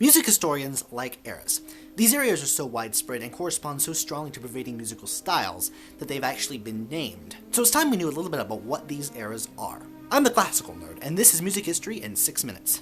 Music historians like eras. These eras are so widespread and correspond so strongly to pervading musical styles that they've actually been named. So it's time we knew a little bit about what these eras are. I'm the classical nerd, and this is music history in 6 minutes.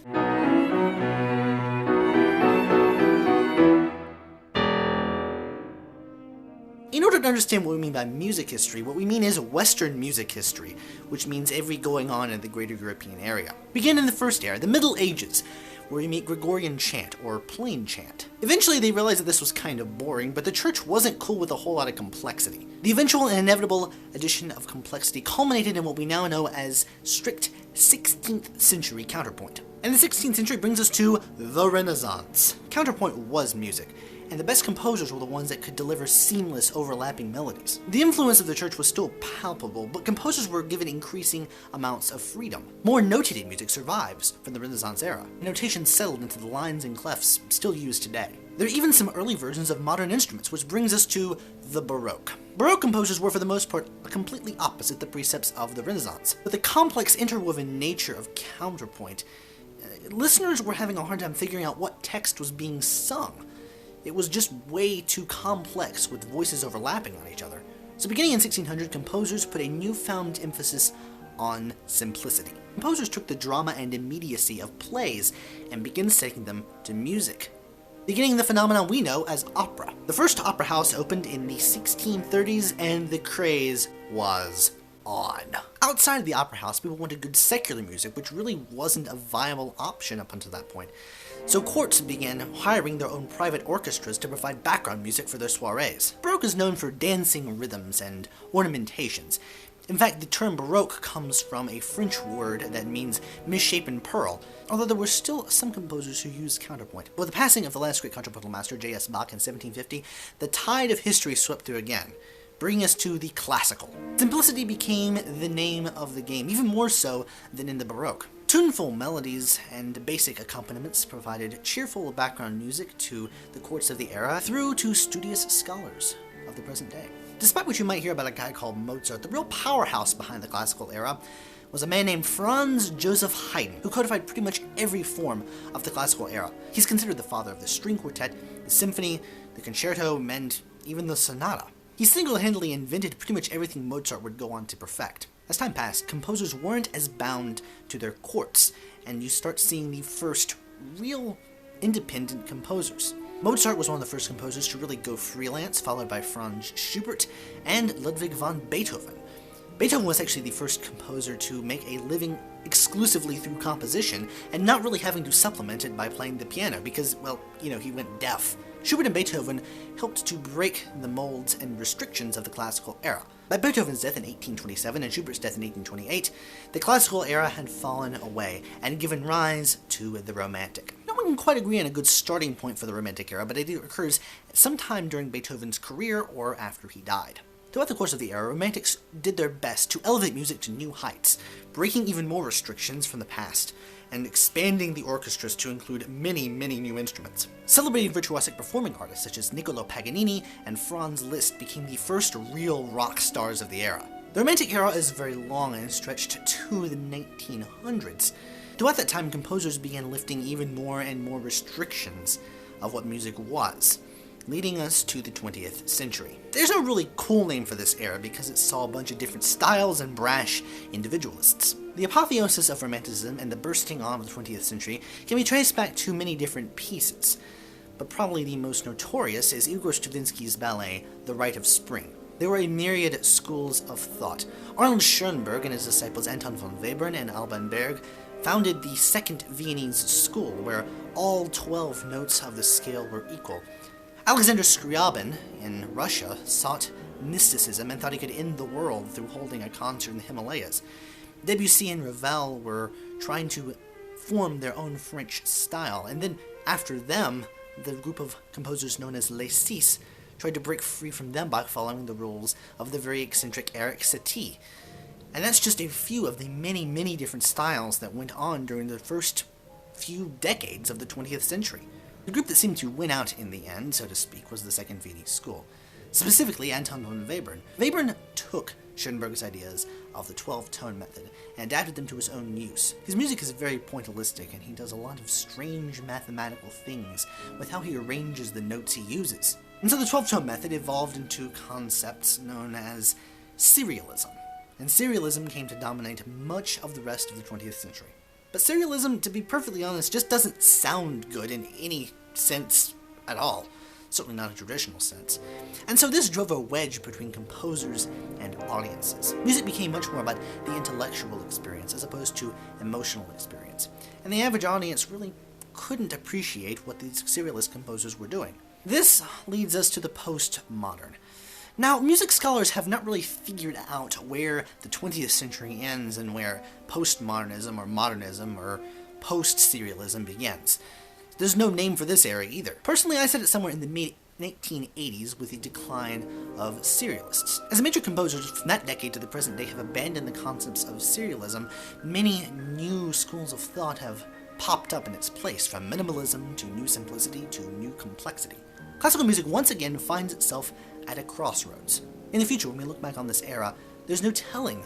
In order to understand what we mean by music history, what we mean is Western music history, which means every going on in the greater European area. Begin in the first era, the Middle Ages, where we meet Gregorian chant, or plain chant. Eventually they realized that this was kind of boring, but the church wasn't cool with a whole lot of complexity. The eventual and inevitable addition of complexity culminated in what we now know as strict 16th century counterpoint. And the 16th century brings us to the Renaissance. Counterpoint was music, and the best composers were the ones that could deliver seamless, overlapping melodies. The influence of the church was still palpable, but composers were given increasing amounts of freedom. More notated music survives from the Renaissance era. Notation settled into the lines and clefs still used today. There are even some early versions of modern instruments, which brings us to the Baroque. Baroque composers were, for the most part, completely opposite the precepts of the Renaissance. With the complex interwoven nature of counterpoint, listeners were having a hard time figuring out what text was being sung. It was just way too complex, with voices overlapping on each other. So beginning in 1600, composers put a newfound emphasis on simplicity. Composers took the drama and immediacy of plays and began setting them to music, beginning the phenomenon we know as opera. The first opera house opened in the 1630s, and the craze was on. Outside of the opera house, people wanted good secular music, which really wasn't a viable option up until that point. So courts began hiring their own private orchestras to provide background music for their soirees. Baroque is known for dancing rhythms and ornamentations. In fact, the term Baroque comes from a French word that means misshapen pearl, although there were still some composers who used counterpoint. With the passing of the last great contrapuntal master, J.S. Bach, in 1750, the tide of history swept through again, bringing us to the classical. Simplicity became the name of the game, even more so than in the Baroque. Tuneful melodies and basic accompaniments provided cheerful background music to the courts of the era, through to studious scholars of the present day. Despite what you might hear about a guy called Mozart, the real powerhouse behind the classical era was a man named Franz Joseph Haydn, who codified pretty much every form of the classical era. He's considered the father of the string quartet, the symphony, the concerto, and even the sonata. He single-handedly invented pretty much everything Mozart would go on to perfect. As time passed, composers weren't as bound to their courts, and you start seeing the first real independent composers. Mozart was one of the first composers to really go freelance, followed by Franz Schubert and Ludwig von Beethoven. Beethoven was actually the first composer to make a living exclusively through composition, and not really having to supplement it by playing the piano, because, well, he went deaf. Schubert and Beethoven helped to break the molds and restrictions of the classical era. By Beethoven's death in 1827 and Schubert's death in 1828, the classical era had fallen away and given rise to the Romantic. No one can quite agree on a good starting point for the Romantic era, but it occurs sometime during Beethoven's career or after he died. Throughout the course of the era, Romantics did their best to elevate music to new heights, breaking even more restrictions from the past, and expanding the orchestras to include many, many new instruments. Celebrated virtuosic performing artists such as Niccolo Paganini and Franz Liszt became the first real rock stars of the era. The Romantic era is very long and stretched to the 1900s. Throughout that time, composers began lifting even more and more restrictions of what music was, leading us to the 20th century. There's no really cool name for this era because it saw a bunch of different styles and brash individualists. The apotheosis of Romanticism and the bursting on of the 20th century can be traced back to many different pieces, but probably the most notorious is Igor Stravinsky's ballet, The Rite of Spring. There were a myriad schools of thought. Arnold Schoenberg and his disciples Anton von Webern and Alban Berg founded the Second Viennese School, where all 12 notes of the scale were equal. Alexander Scriabin in Russia sought mysticism and thought he could end the world through holding a concert in the Himalayas. Debussy and Ravel were trying to form their own French style, and then after them, the group of composers known as Les Six tried to break free from them by following the rules of the very eccentric Eric Satie. And that's just a few of the many, many different styles that went on during the first few decades of the 20th century. The group that seemed to win out in the end, so to speak, was the Second Viennese School. Specifically, Anton von Webern. Webern took Schoenberg's ideas of the 12-tone method and adapted them to his own use. His music is very pointillistic, and he does a lot of strange mathematical things with how he arranges the notes he uses. And so the 12-tone method evolved into concepts known as serialism. And serialism came to dominate much of the rest of the 20th century. But serialism, to be perfectly honest, just doesn't sound good in any sense at all. Certainly not a traditional sense. And so this drove a wedge between composers and audiences. Music became much more about the intellectual experience as opposed to emotional experience. And the average audience really couldn't appreciate what these serialist composers were doing. This leads us to the postmodern. Now, music scholars have not really figured out where the 20th century ends and where postmodernism or modernism or post-serialism begins. There's no name for this era either. Personally, I set it somewhere in the mid-1980s with the decline of serialists. As the major composers from that decade to the present day have abandoned the concepts of serialism, many new schools of thought have popped up in its place, from minimalism to new simplicity to new complexity. Classical music once again finds itself at a crossroads. In the future, when we look back on this era, there's no telling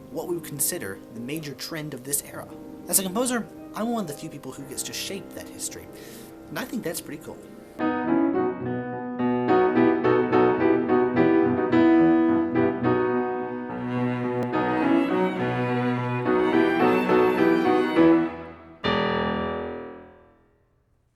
what we would consider the major trend of this era. As a composer, I'm one of the few people who gets to shape that history, and I think that's pretty cool.